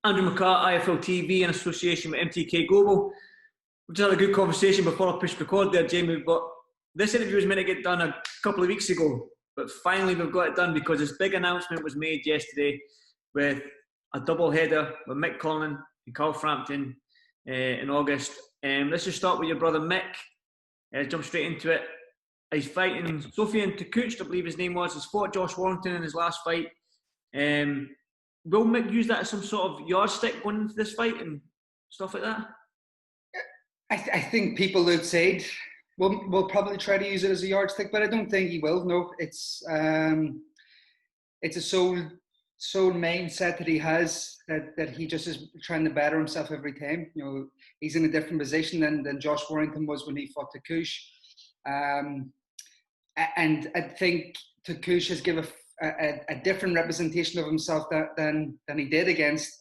Andrew McCART, IFL TV, in association with MTK Global. We just had a good conversation before I pushed record there, Jamie, but this interview was meant to get done a couple of weeks ago, but finally we've got it done because this big announcement was made yesterday with a double header with Mick Conlan and Carl Frampton in August. Let's just start with your brother Mick. Jump straight into it. He's fighting Sofian Takuc, I believe his name was. He's fought Josh Warrington in his last fight. Will Mick use that as some sort of yardstick going into this fight and stuff like that? I think people outside will probably try to use it as a yardstick, but I don't think he will. No, it's a sole mindset that he has, that he just is trying to better himself every time. You know, he's in a different position than Josh Warrington was when he fought Takuc. And I think Takuc has given a different representation of himself than he did against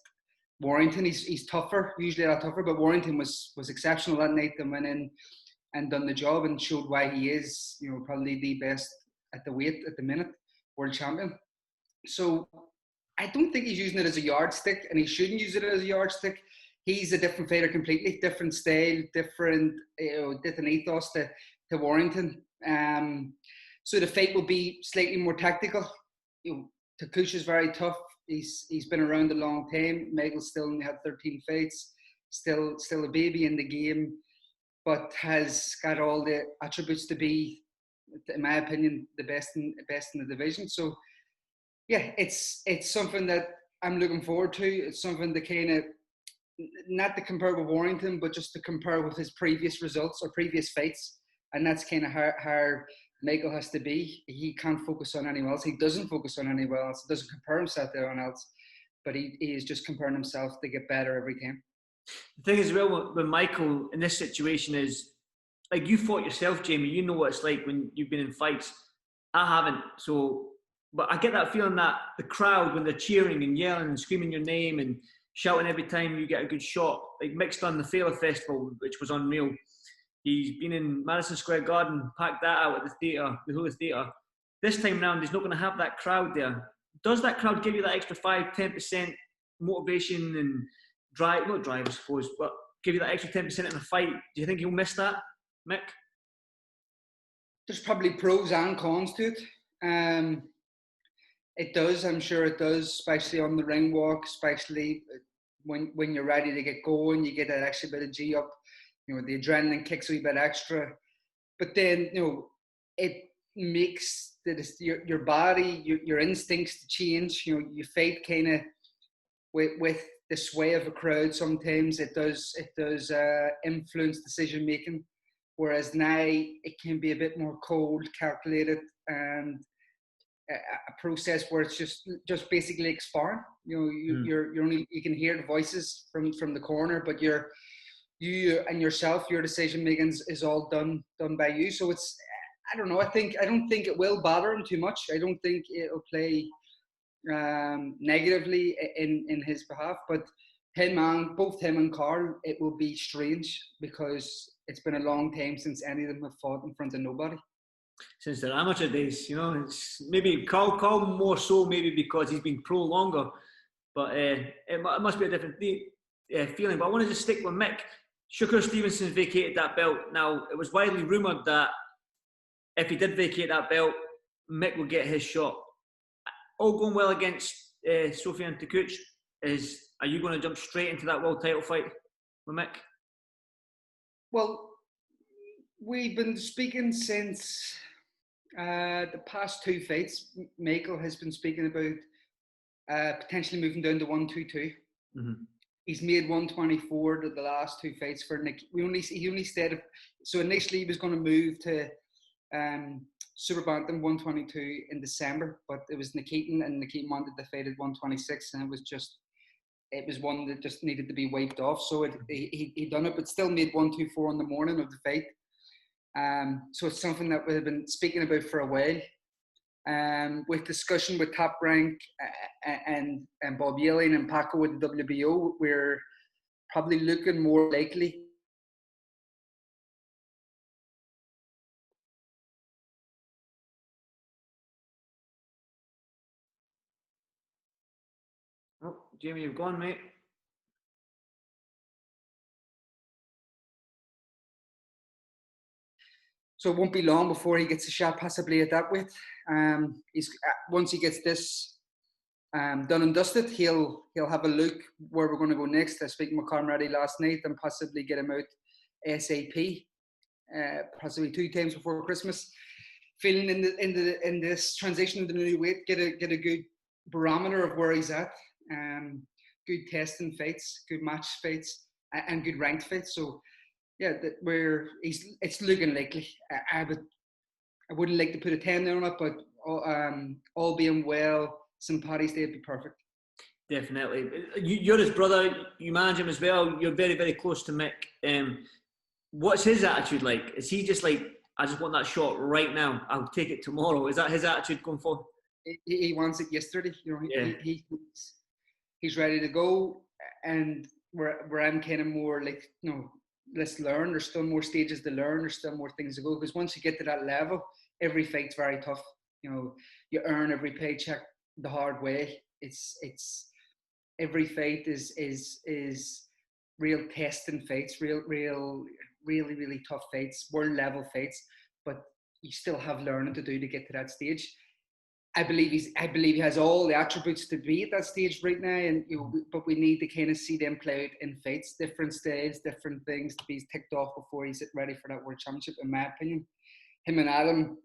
Warrington. He's tougher, usually a lot tougher, but Warrington was exceptional that night and went in and done the job and showed why he is, you know, probably the best at the weight at the minute, world champion. So I don't think he's using it as a yardstick, and he shouldn't use it as a yardstick. He's a different fighter completely, different style, different ethos to Warrington. So the fight will be slightly more tactical. You know, Takuc is very tough. He's been around a long time. Michael still only had 13 fights, still a baby in the game, but has got all the attributes to be, in my opinion, the best in the division. So yeah, it's something that I'm looking forward to. It's something to kind of, not to compare with Warrington, but just to compare with his previous results or previous fights. And that's kind of how Michael has to be. He can't focus on anyone else. He doesn't focus on anyone else. He doesn't compare himself to anyone else. But he is just comparing himself to get better every time. The thing as well with Michael in this situation is, like, you fought yourself, Jamie. You know what it's like when you've been in fights. I haven't. So, but I get that feeling that the crowd, when they're cheering and yelling and screaming your name and shouting every time you get a good shot, like Mick's done the Failure Festival, which was unreal. He's been in Madison Square Garden, packed that out at the theatre, the Hula Theatre. This time round, he's not going to have that crowd there. Does that crowd give you that extra 5-10% motivation and drive, not drive, I suppose, but give you that extra 10% in a fight? Do you think he'll miss that, Mick? There's probably pros and cons to it. It does, I'm sure it does, especially on the ring walk, especially when you're ready to get going, you get that extra bit of G up. You know, the adrenaline kicks a wee bit extra, but then, you know, it makes your body, your instincts to change. You know, you fight kind of with the sway of a crowd. Sometimes it does influence decision making, whereas now it can be a bit more cold, calculated, and a process where it's just basically exploring. You know, you're only, you can hear the voices from the corner, but you and yourself, your decision making is all done by you. So it's, I don't know. I don't think it will bother him too much. I don't think it'll play negatively in his behalf. But both him and Carl, it will be strange because it's been a long time since any of them have fought in front of nobody. Since their amateur days, you know, it's maybe Carl more so, maybe because he's been pro longer. But it must be a different feeling. But I want to just stick with Mick. Shakur Stevenson vacated that belt. Now, it was widely rumoured that if he did vacate that belt, Mick would get his shot. All going well against Sofian Takuc. Are you going to jump straight into that world title fight with Mick? Well, we've been speaking since the past two fights. Michael has been speaking about potentially moving down to 122. Mm-hmm. He's made 124 to the last two fights for Nick. He only said, so initially he was going to move to Super Bantam 122 in December, but it was Nikitin, and Nikitin wanted to fight at 126, and it was one that just needed to be wiped off. So he done it, but still made 124 on the morning of the fight. So it's something that we've been speaking about for a while. With discussion with Top Rank and Bob Yelling and Paco with the WBO, we're probably looking more likely. Oh, Jamie, you've gone, mate. So it won't be long before he gets a shot possibly at that weight. He's once he gets this done and dusted, he'll have a look where we're going to go next. I spoke to McCART last night and possibly get him out ASAP, possibly 2 times before Christmas. Feeling in this transition to the new weight, get a good barometer of where he's at. Good testing fights, good match fights, and good ranked fights. So yeah, it's looking likely. I wouldn't like to put a 10 on it, but all being well, St. Paddy's Day would be perfect. Definitely. You're his brother. You manage him as well. You're very, very close to Mick. What's his attitude like? Is he just like, I just want that shot right now, I'll take it tomorrow? Is that his attitude going forward? He wants it yesterday. You know, yeah. He's ready to go. And where I'm kind of more like, you know, let's learn. There's still more stages to learn. There's still more things to go. Because once you get to that level, every fight's very tough. You know, you earn every paycheck the hard way. It's every fight is real testing fights, really tough fights, world level fights. But you still have learning to do to get to that stage. I believe he has all the attributes to be at that stage right now, and but we need to kind of see them play out in fights, different styles, different things to be ticked off before he's ready for that world championship. In my opinion, him and Adam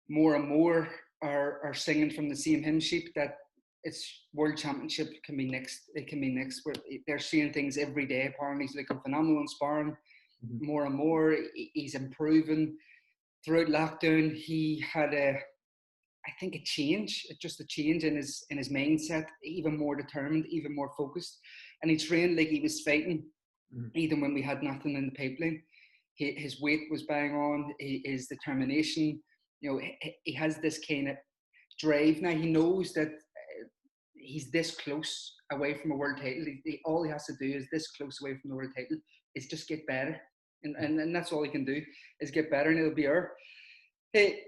more and more are singing from the same hymn sheet that it's world championship can be next. It can be next. Where they're seeing things every day. Apparently, he's looking phenomenal in sparring. More and more, he's improving. Throughout lockdown, he had a change in his mindset, even more determined, even more focused. And he trained like he was fighting, even when we had nothing in the pipeline. His weight was bang on, his determination. You know, he has this kind of drive now. He knows that he's this close away from a world title. All he has to do is this close away from the world title is just get better. And that's all he can do is get better, and it'll be her.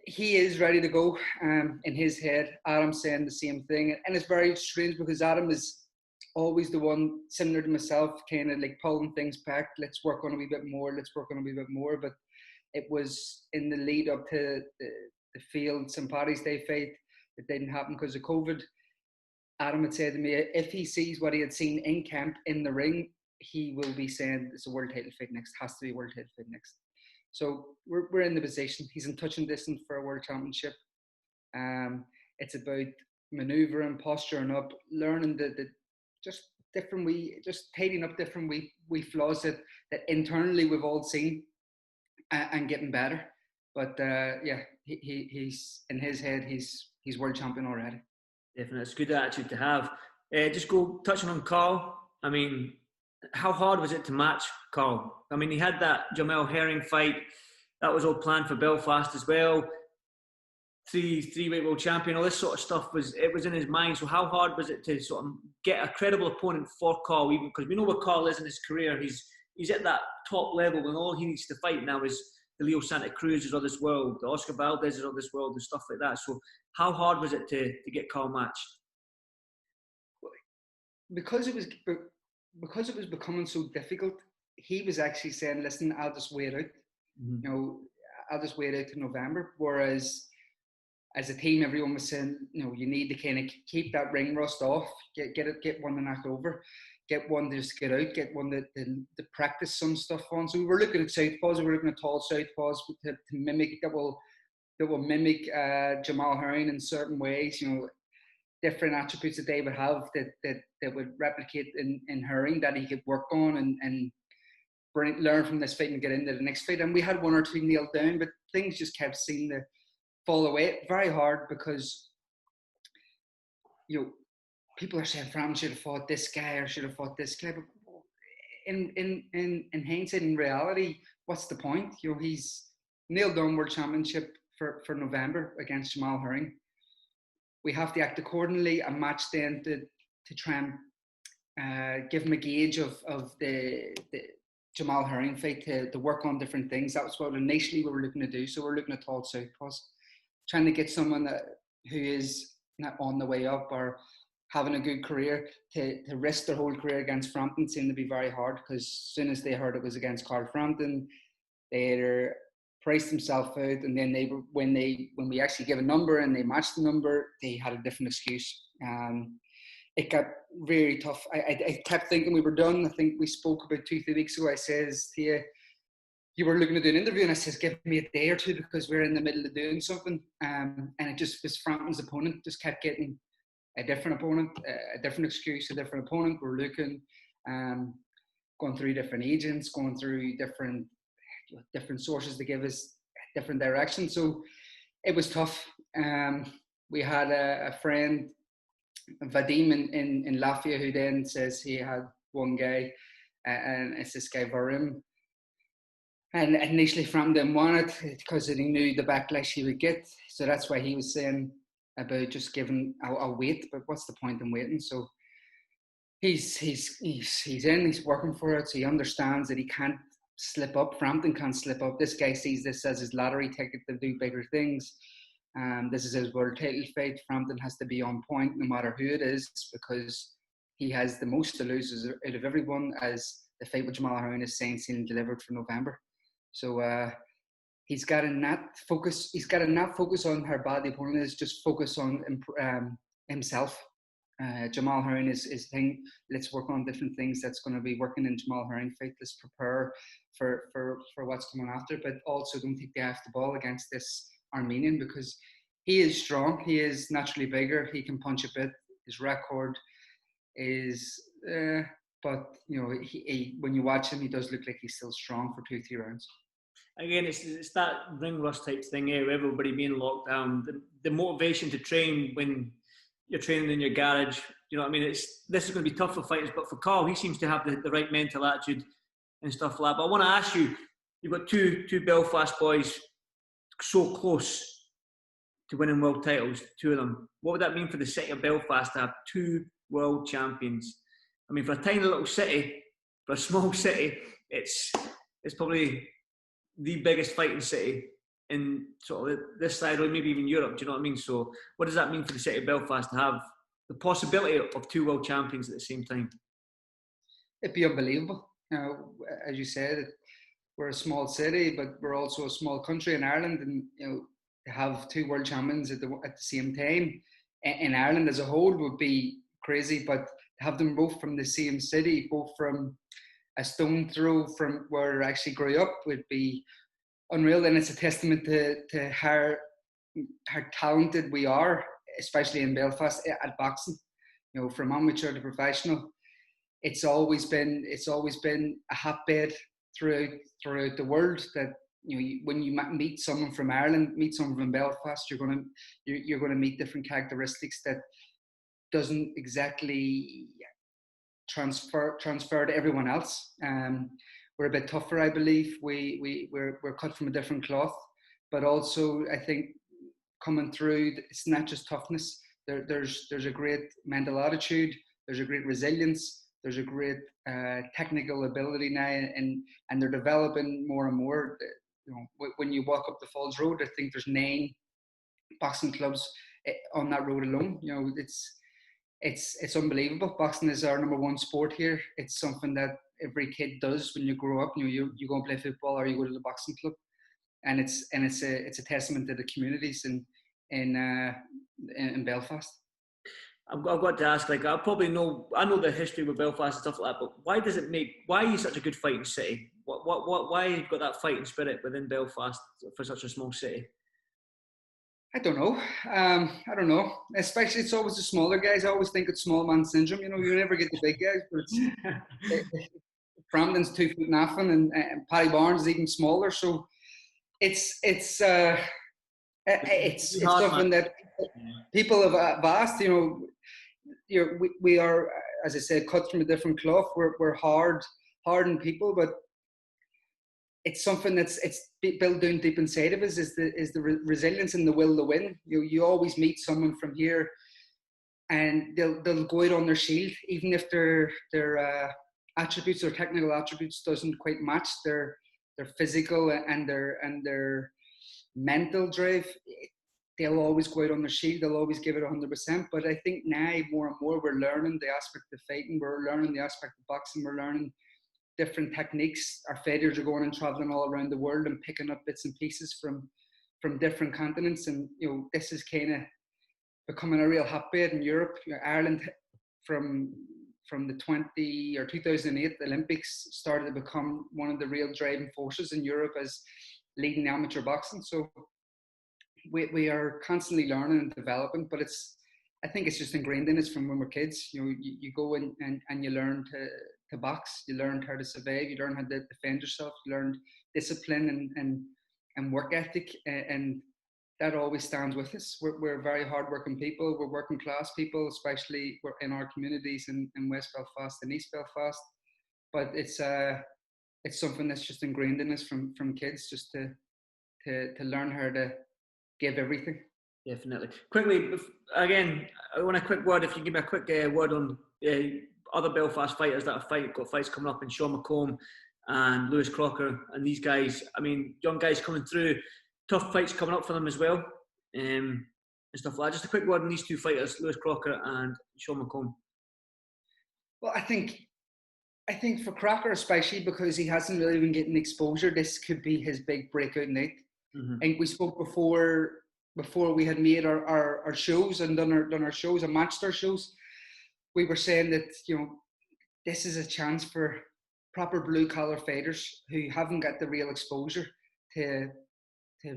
He is ready to go in his head. Adam's saying the same thing. And it's very strange because Adam is always the one, similar to myself, kind of like pulling things back. Let's work on a wee bit more. But it was in the lead up to the field St. Paddy's Day fight. It didn't happen because of COVID. Adam had said to me, if he sees what he had seen in camp, in the ring, he will be saying it's a world title fight next. Has to be a world title fight next. So we're in the position. He's in touching distance for a world championship. It's about manoeuvring, posturing up, learning the just tidying up different wee flaws that internally we've all seen, and getting better. But he's in his head. He's world champion already. Definitely, it's a good attitude to have. Just touching on Carl. I mean, how hard was it to match Carl? I mean, he had that Jamel Herring fight. That was all planned for Belfast as well. Three-weight world champion, all this sort of stuff was in his mind. So how hard was it to sort of get a credible opponent for Carl? Even because we know where Carl is in his career. He's at that top level when all he needs to fight now is the Leo Santa Cruz's of this world, the Oscar Valdez's of this world, and stuff like that. So how hard was it to get Carl matched? Because it was becoming so difficult, he was actually saying, listen, I'll just wait out. You know, I'll just wait out to November. Whereas as a team, everyone was saying, you know, you need to kind of keep that ring rust off, get one to knock over, get one to just get out, get one to practice some stuff on. So we were looking at southpaws, we were looking at tall southpaws to mimic that will mimic Jamal Herring in certain ways, you know, different attributes that they would have that would replicate in Herring that he could work on and learn from this fight and get into the next fight. And we had one or two nailed down, but things just kept seeming to fall away. Very hard because, you know, people are saying Frampton should have fought this guy or should have fought this guy. But in hindsight, in reality, what's the point? You know, he's nailed down world championship for November against Jamal Herring. We have to act accordingly and match then to try and give him a gauge of the Jamal Herring fight to work on different things. That was what initially we were looking to do. So we're looking at tall southpaws, trying to get someone who is not on the way up or having a good career to risk their whole career against Frampton seemed to be very hard because as soon as they heard it was against Carl Frampton, they either priced himself out, and then when we actually gave a number and they matched the number, they had a different excuse. It got very tough. I kept thinking we were done. I think we spoke about 2-3 weeks ago. I says to you, you were looking to do an interview, and I says, give me a day or two because we're in the middle of doing something. And it just was Frampton's opponent, just kept getting a different opponent, a different excuse, a different opponent. We're looking, going through different agents, going through different sources to give us different directions. So it was tough. We had a friend, Vadim in Latvia, who then says he had one guy, and it's this guy Varim. And initially Frampton didn't want it because he knew the backlash he would get. So that's why he was saying about just giving a wait. But what's the point in waiting? So he's in, he's working for it. So he understands that he can't slip up. Frampton can't slip up. This guy sees this as his lottery ticket to do bigger things. This is his world title fight. Frampton has to be on point no matter who it is, because he has the most to lose out of everyone, as the fight with Jamal Harun is saying delivered for November. So he's got to not focus. He's got to not focus on how bad the opponent is. Just focus on himself. Jamal Harun is thing. Let's work on different things that's going to be working in Jamal Harun fight. Let's prepare for what's coming after. But also don't take the eye off the ball against this Armenian, because he is strong. He is naturally bigger. He can punch a bit. His record is, but you know, he when you watch him, he does look like he's still strong for 2-3 rounds. Again, it's that ring rust type thing here. Everybody being locked down. The motivation to train when you're training in your garage. You know what I mean? This is going to be tough for fighters, but for Carl, he seems to have the right mental attitude and stuff like that. But I want to ask you, you've got two Belfast boys so close to winning world titles, two of them. What would that mean for the city of Belfast to have two world champions? I mean, for a tiny little city, for a small city, it's probably the biggest fighting city in sort of this side, or maybe even Europe. Do you know what I mean? So what does that mean for the city of Belfast to have the possibility of two world champions at the same time? It'd be unbelievable. You know, as you said, we're a small city, but we're also a small country in Ireland, and you know, to have two world champions at the same time in Ireland as a whole would be crazy. But to have them both from the same city, both from a stone throw from where I actually grew up, would be unreal. And it's a testament to how talented we are, especially in Belfast at boxing. You know, from amateur to professional, it's always been a hotbed throughout the world. That you know, when you meet someone from Ireland, meet someone from Belfast, you're gonna meet different characteristics that doesn't exactly transfer to everyone else. We're a bit tougher, I believe. We're cut from a different cloth, but also I think coming through, it's not just toughness. There's a great mental attitude. There's a great resilience. There's a great technical ability now, and they're developing more and more. You know, when you walk up the Falls Road, I think there's 9 boxing clubs on that road alone. You know, it's unbelievable. Boxing is our number one sport here. It's something that every kid does when you grow up. You know, you go and play football or you go to the boxing club, and it's a testament to the communities in Belfast. I've got to ask, like, I know the history with Belfast and stuff like that, but why are you such a good fighting city? Why have you got that fighting spirit within Belfast for such a small city? I don't know. Especially, it's always the smaller guys. I always think it's small man syndrome. You know, you never get the big guys, but Frampton's 2 foot nothing, and Paddy Barnes is even smaller. So it's something that people have asked. You know, we are, as I said, cut from a different cloth. We're hardened people, but it's something it's built down deep inside of us, is the resilience and the will to win. You always meet someone from here, and they'll go out on their shield, even if their attributes or technical attributes doesn't quite match their physical and their mental drive. They'll always go out on their shield. They'll always give it 100%. But I think now more and more we're learning the aspect of fighting. We're learning the aspect of boxing. We're learning different techniques. Our fighters are going and traveling all around the world and picking up bits and pieces from different continents. And, you know, this is kind of becoming a real hotbed in Europe. You know, Ireland, from the 2008 Olympics, started to become one of the real driving forces in Europe as leading amateur boxing. So we are constantly learning and developing, but I think it's just ingrained in us from when we're kids. You know, you go in and you learn to box, you learn how to survive, you learn how to defend yourself, you learn discipline and work ethic, and that always stands with us. We're very hardworking people. We're working class people, especially we're in our communities in West Belfast and East Belfast. But it's something that's just ingrained in us from kids, just to learn how to give everything. Definitely. Quickly, again, I want a quick word. If you give me a quick word on other Belfast fighters that have got fights coming up, and Sean McComb and Lewis Crocker and these guys. I mean, young guys coming through, tough fights coming up for them as well, and stuff like that. Just a quick word on these two fighters, Lewis Crocker and Sean McComb. Well, I think for Crocker, especially because he hasn't really been getting exposure, this could be his big breakout night. Mm-hmm. I think we spoke before we had made our shows and done our shows and matched our shows. We were saying that, you know, this is a chance for proper blue collar fighters who haven't got the real exposure to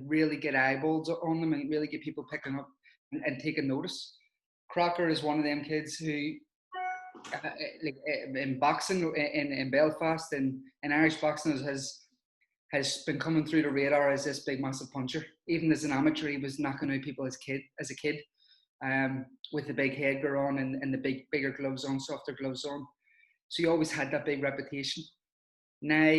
really get eyeballs on them and really get people picking up and taking notice. Crocker is one of them kids who, in boxing in Belfast and in Irish boxing has been coming through the radar as this big massive puncher. Even as an amateur, he was knocking out people as a kid, with the big headgear on and the bigger gloves on, softer gloves on. So he always had that big reputation. Now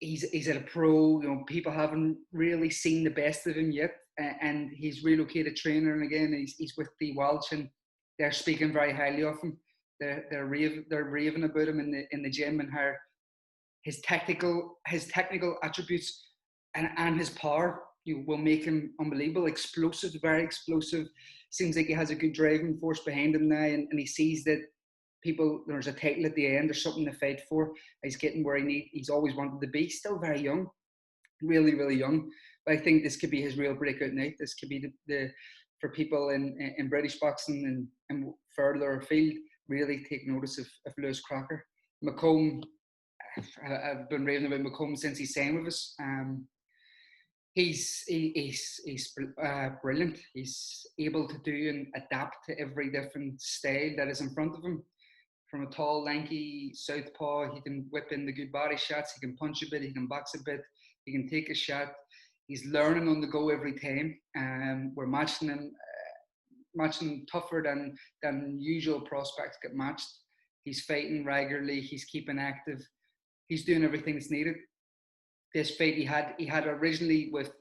he's at a pro. You know, people haven't really seen the best of him yet, and he's relocated trainer, and again he's with the Welsh, and they're speaking very highly of him. They're raving about him in the gym, and how his technical attributes and his power, you will make him unbelievable, explosive, very explosive. Seems like he has a good driving force behind him now, and he sees that there's a title at the end, there's something to fight for. He's getting where he's always wanted to be. Still very young, really, really young. But I think this could be his real breakout night. This could be the for people in British boxing and further afield, really take notice of Lewis Crocker. McComb, I've been raving about McComb since he signed with us. He's brilliant. He's able to do and adapt to every different style that is in front of him. From a tall, lanky southpaw, he can whip in the good body shots. He can punch a bit. He can box a bit. He can take a shot. He's learning on the go every time. We're matching him tougher than usual prospects get matched. He's fighting regularly. He's keeping active. He's doing everything that's needed. This fight he had originally with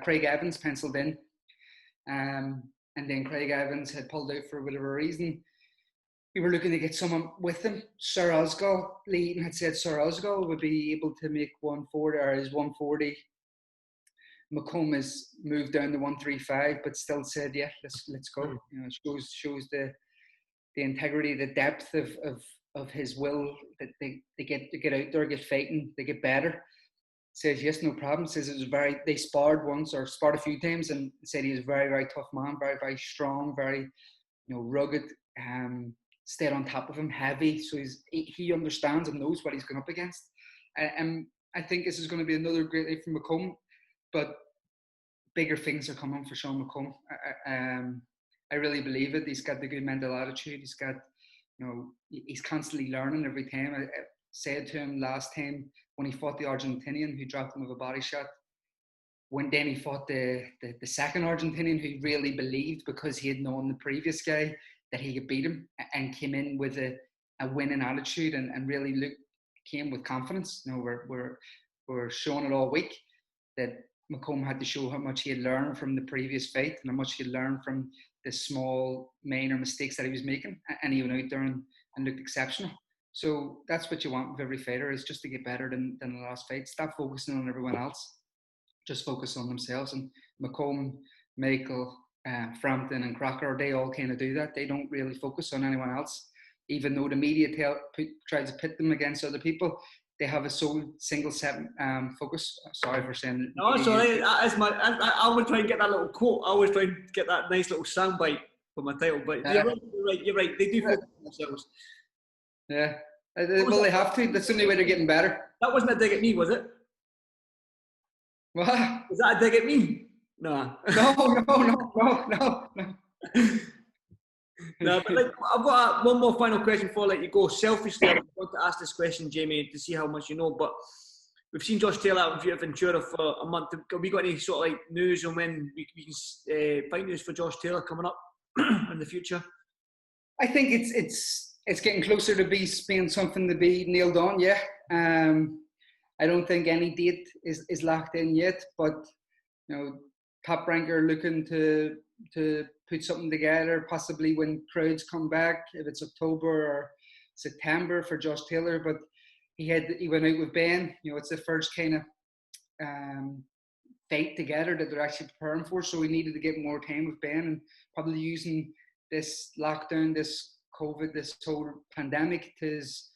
Craig Evans penciled in, and then Craig Evans had pulled out for whatever reason. We were looking to get someone with him. Sir Osgood, Lee Eaton had said Sir Osgood would be able to make 140 or his 140. McComb has moved down to 135, but still said, yeah, let's go. You know, it shows the integrity, the depth of his will, that they get out there, get fighting, they get better. Says yes, no problem. Says they sparred once or sparred a few times, and said he was a very, very tough man, very, very strong, very, you know, rugged, stayed on top of him, heavy. So he understands and knows what he's going up against. And I think this is going to be another great night from McComb, but bigger things are coming for Sean McComb. I really believe it. He's got the good mental attitude. He's got, you know, he's constantly learning every time. I said to him last time when he fought the Argentinian who dropped him with a body shot, then he fought the second Argentinian who really believed, because he had known the previous guy, that he could beat him, and came in with a winning attitude and really came with confidence. You know, we're showing it all week that McComb had to show how much he had learned from the previous fight and how much he had learned from the small minor mistakes that he was making, and he went out there and looked exceptional. So that's what you want with every fighter, is just to get better than the last fight. Stop focusing on everyone else. Just focus on themselves. And McComb, Michael, Frampton and Crocker, they all kind of do that. They don't really focus on anyone else. Even though the media tries to pit them against other people, they have a sole single set focus. Sorry for saying it. No, sorry, that is I always try and get that little quote. I always try and get that nice little soundbite for my title. But you're right. They do focus on themselves. Yeah. Well, they have to. That's the only way they're getting better. That wasn't a dig at me, was it? What? Was that a dig at me? No. No. No, but like, I've got one more final question before I let you go. Selfishly, I want to ask this question, Jamie, to see how much you know. But we've seen Josh Taylor out in Ventura for a month. Have we got any sort of like news on when we can find news for Josh Taylor coming up in the future? I think it's getting closer to being something to be nailed on. Yeah. I don't think any date is locked in yet, but you know, Top Ranker looking to put something together, possibly when crowds come back, if it's October or September for Josh Taylor. But he went out with Ben. You know, it's the first kind of fight together that they're actually preparing for. So he needed to get more time with Ben, and probably using this lockdown, this COVID, this whole pandemic to his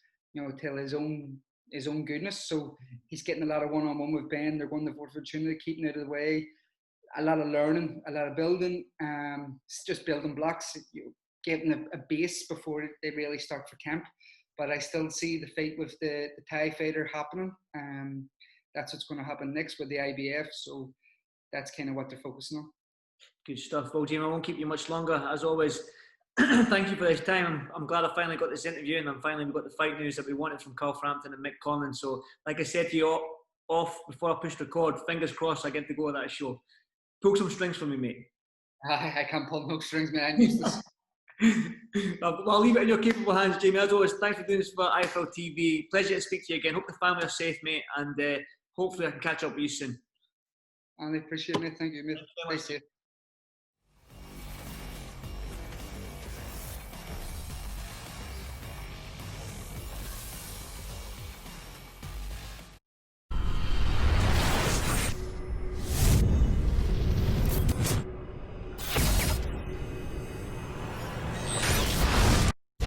own goodness. So he's getting a lot of one-on-one with Ben. They're going to Fort Fortuna, keeping out of the way. A lot of learning, a lot of building. It's just building blocks, getting a base before they really start for camp. But I still see the fight with the Thai fighter happening. That's what's going to happen next with the IBF. So that's kind of what they're focusing on. Good stuff. Well, Jim, I won't keep you much longer. As always, thank you for this time. I'm glad I finally got this interview, and we got the fight news that we wanted from Carl Frampton and Mick Conlan. So, like I said to you off before I pushed record, fingers crossed I get to go to that show. Pull some strings for me, mate. I can't pull no strings, man. I'm useless. I'll leave it in your capable hands, Jamie. As always, thanks for doing this for IFL TV. Pleasure to speak to you again. Hope the family are safe, mate, and hopefully I can catch up with you soon. I appreciate it, mate. Thank you, mate. Nice to see you.